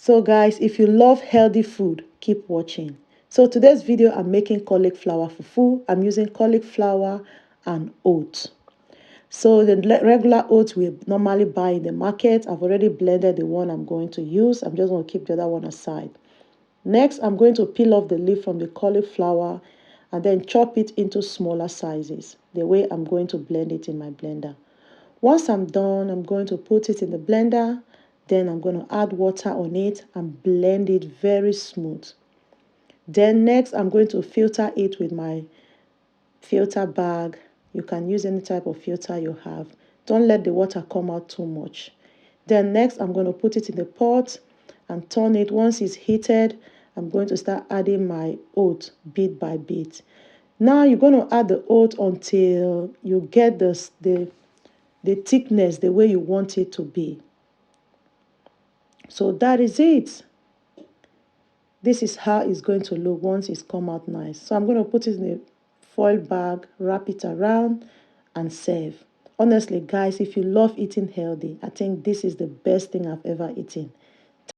So guys, if you love healthy food, keep watching. So today's video, I'm making cauliflower fufu. I'm using cauliflower and oats. So the regular oats we normally buy in the market, I've already blended the one I'm going to use. I'm just going to keep the other one aside. Next, I'm going to peel off the leaf from the cauliflower and then chop it into smaller sizes, the way I'm going to blend it in my blender. Once I'm done, I'm going to put it in the blender. Then I'm going to add water on it and blend it very smooth. Then next, I'm going to filter it with my filter bag. You can use any type of filter you have. Don't let the water come out too much. Then next, I'm going to put it in the pot and turn it. Once it's heated, I'm going to start adding my oat bit by bit. Now you're going to add the oat until you get the thickness the way you want it to be. So that is it. This is how it's going to look once it's come out nice. So I'm going to put it in a foil bag, wrap it around, and serve. Honestly, guys, if you love eating healthy, I think this is the best thing I've ever eaten.